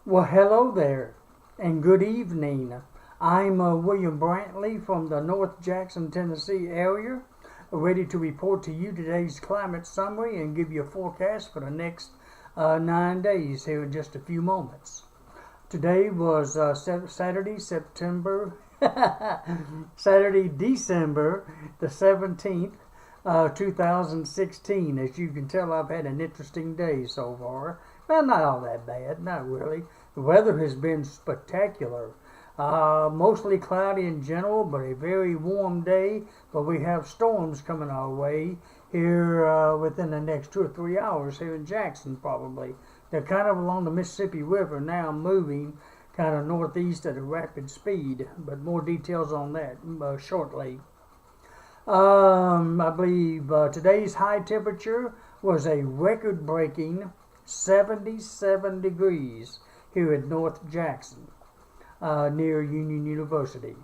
Well, hello there, and good evening. I'm William Brantley from the North Jackson, Tennessee area, ready to report to you today's climate summary and give you a forecast for the next 9 days here in just a few moments. Today was Saturday, Saturday, December the 17th, 2016. As you can tell, I've had an interesting day so far. Well, not all that bad, not really. The weather has been spectacular. Mostly cloudy in general, but a very warm day. But we have storms coming our way here within the next 2 or 3 hours here in Jackson, probably. They're kind of along the Mississippi River now, moving kind of northeast at a rapid speed. But more details on that shortly. I believe today's high temperature was a record-breaking 77 degrees here at North Jackson, near Union University.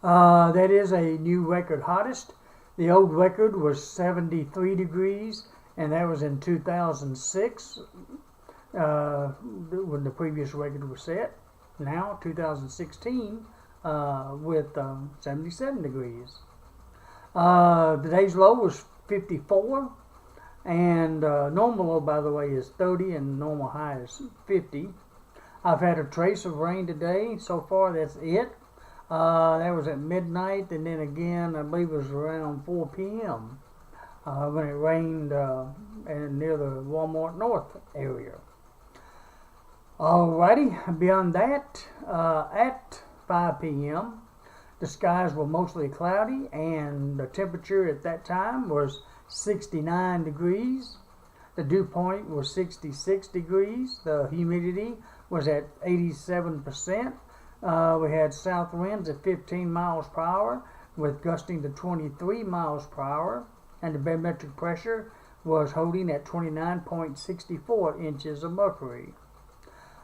That is a new record hottest. The old record was 73 degrees, and that was in 2006 when the previous record was set. Now, 2016 with 77 degrees. Today's low was 54. And normal low, by the way, is 30 and normal high is 50. I've had a trace of rain today. So far, that's it. That was at midnight, and then again, I believe it was around 4 p.m. When it rained near the Walmart North area. Alrighty, beyond that, at 5 p.m., the skies were mostly cloudy, and the temperature at that time was 69 degrees. The dew point was 66 degrees. The humidity was at 87%. We had south winds at 15 miles per hour with gusting to 23 miles per hour. And the barometric pressure was holding at 29.64 inches of mercury.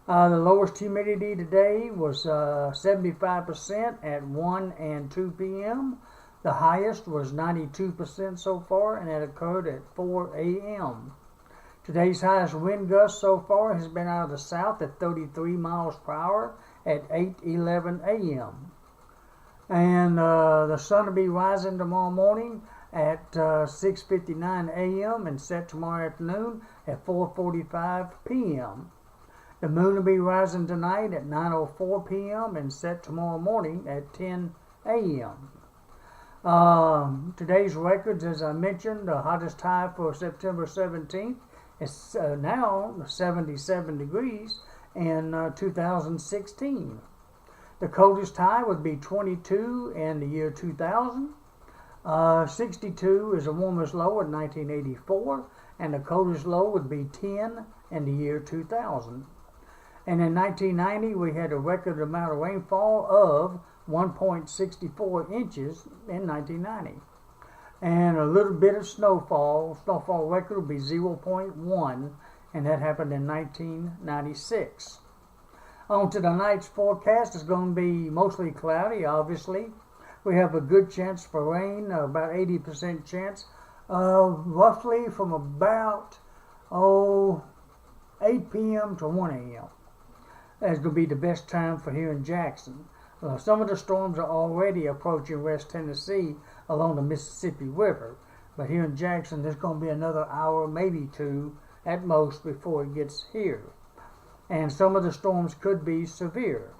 The lowest humidity today was 75% at 1 and 2 p.m. The highest was 92% so far, and that occurred at 4 a.m. Today's highest wind gust so far has been out of the south at 33 miles per hour at 8:11 a.m. And the sun will be rising tomorrow morning at 6:59 a.m. and set tomorrow afternoon at 4:45 p.m. The moon will be rising tonight at 9:04 p.m. and set tomorrow morning at 10 a.m. Today's records, as I mentioned, the hottest high for September 17th is now 77 degrees in 2016. The coldest high would be 22 in the year 2000. 62 is the warmest low in 1984, and the coldest low would be 10 in the year 2000. And in 1990, we had a record amount of rainfall of 1.64 inches in 1990. And a little bit of snowfall record will be 0.1, and that happened in 1996. On to the night's forecast. It's going to be mostly cloudy, obviously. We have a good chance for rain, about 80% chance, roughly from about 8 p.m. to 1 a.m. That's going to be the best time for here in Jackson. Some of the storms are already approaching West Tennessee along the Mississippi River. But here in Jackson, there's going to be another hour, maybe two, at most, before it gets here. And some of the storms could be severe.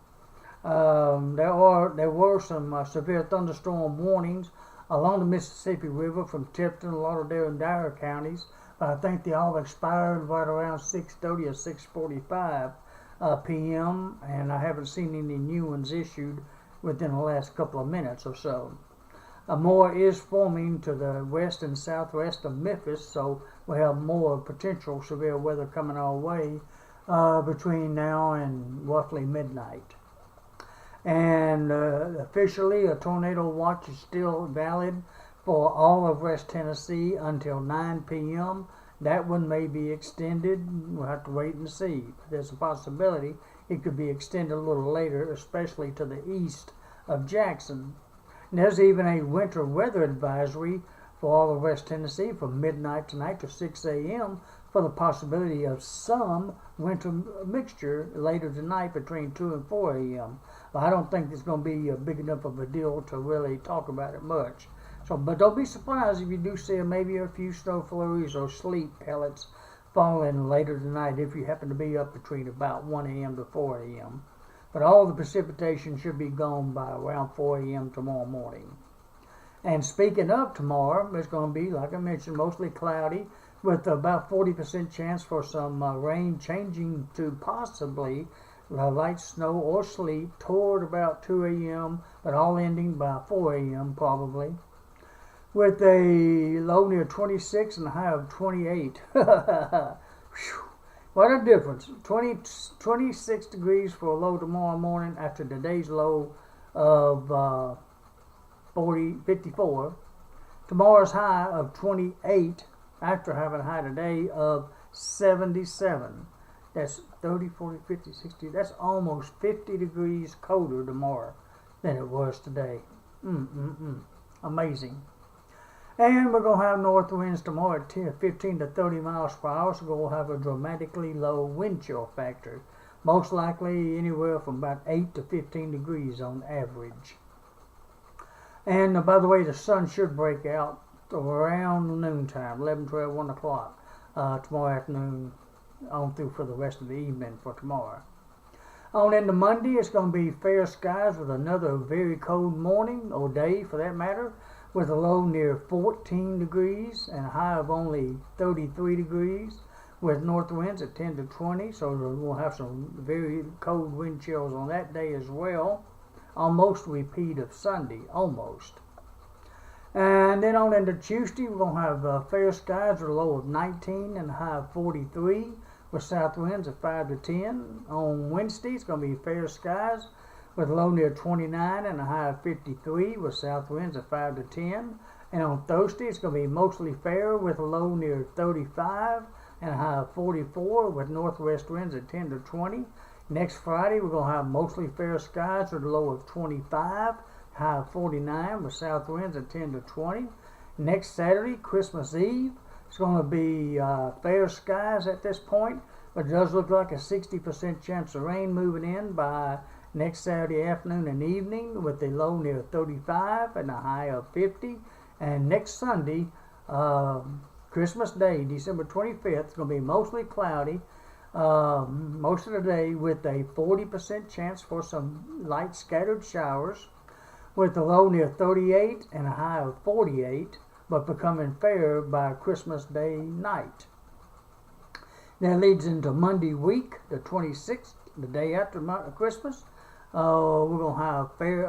There were some severe thunderstorm warnings along the Mississippi River from Tipton, Lauderdale, and Dyer counties. But I think they all expired right around 6:30 or 6:45. p.m. and I haven't seen any new ones issued within the last couple of minutes or so. More is forming to the west and southwest of Memphis, so we have more potential severe weather coming our way between now and roughly midnight. And officially, a tornado watch is still valid for all of West Tennessee until 9 p.m. That one may be extended. We'll have to wait and see. There's a possibility it could be extended a little later, especially to the east of Jackson. And there's even a winter weather advisory for all of West Tennessee from midnight tonight to 6 a.m. for the possibility of some winter mixture later tonight between 2 and 4 a.m. But I don't think it's going to be big enough of a deal to really talk about it much. So, but don't be surprised if you do see maybe a few snow flurries or sleet pellets falling later tonight if you happen to be up between about 1 a.m. to 4 a.m. But all the precipitation should be gone by around 4 a.m. tomorrow morning. And speaking of tomorrow, it's going to be, like I mentioned, mostly cloudy with about 40% chance for some rain changing to possibly light snow or sleet toward about 2 a.m., but all ending by 4 a.m. probably, with a low near 26 and a high of 28. What a difference. 26 degrees for a low tomorrow morning after today's low of 54. Tomorrow's high of 28 after having a high today of 77. That's 30, 40, 50, 60. That's almost 50 degrees colder tomorrow than it was today. Amazing. And we're going to have north winds tomorrow at 15 to 30 miles per hour, so we'll have a dramatically low wind chill factor. Most likely anywhere from about 8 to 15 degrees on average. And by the way, the sun should break out around noontime, 11, 12, 1 o'clock tomorrow afternoon on through for the rest of the evening for tomorrow. On into Monday, it's going to be fair skies with another very cold morning, or day for that matter, with a low near 14 degrees and a high of only 33 degrees, with north winds at 10 to 20, so we'll have some very cold wind chills on that day as well. Almost a repeat of Sunday, almost. And then on into Tuesday, we're going to have fair skies with a low of 19 and a high of 43, with south winds at 5 to 10. On Wednesday, it's going to be fair skies with a low near 29 and a high of 53, with south winds at 5 to 10. And on Thursday, it's going to be mostly fair with a low near 35 and a high of 44, with northwest winds at 10 to 20. Next Friday, we're going to have mostly fair skies with a low of 25, high of 49, with south winds at 10 to 20. Next Saturday, Christmas Eve, it's going to be fair skies at this point, but it does look like a 60% chance of rain moving in by next Saturday afternoon and evening, with a low near 35 and a high of 50. And next Sunday, Christmas Day, December 25th, it's going to be mostly cloudy most of the day, with a 40% chance for some light scattered showers, with a low near 38 and a high of 48, but becoming fair by Christmas Day night. That leads into Monday week, the 26th, the day after Christmas. We're going to have fair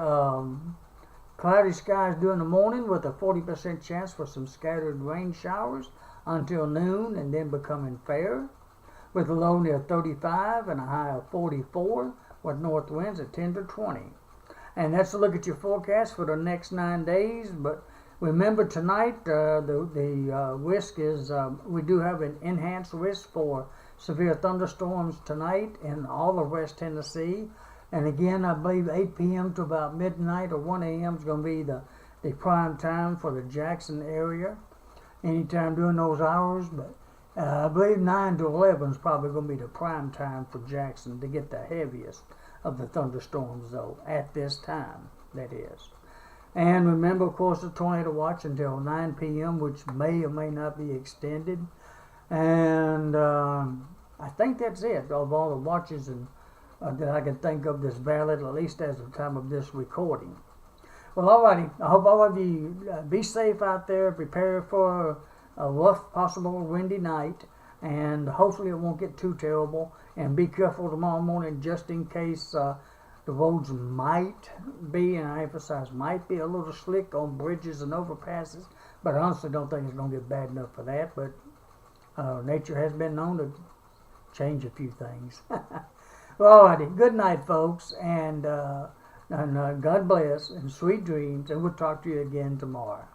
cloudy skies during the morning with a 40% chance for some scattered rain showers until noon, and then becoming fair, with a low near 35 and a high of 44, with north winds at 10 to 20. And that's a look at your forecast for the next 9 days. But remember, tonight the risk is we do have an enhanced risk for severe thunderstorms tonight in all of West Tennessee. And again, I believe 8 p.m. to about midnight or 1 a.m. is going to be the prime time for the Jackson area. Anytime during those hours, but I believe 9 to 11 is probably going to be the prime time for Jackson to get the heaviest of the thunderstorms, though, at this time, that is. And remember, of course, the tornado watch until 9 p.m., which may or may not be extended. And I think that's it of all the watches and that I can think of this valid, at least as of the time of this recording. Well, alrighty. I hope all of you be safe out there, prepare for a rough, possible windy night, and hopefully it won't get too terrible. And be careful tomorrow morning, just in case the roads might be, and I emphasize might be, a little slick on bridges and overpasses. But I honestly don't think it's going to get bad enough for that. But nature has been known to change a few things. Well, alrighty. Good night, folks, and God bless and sweet dreams. And we'll talk to you again tomorrow.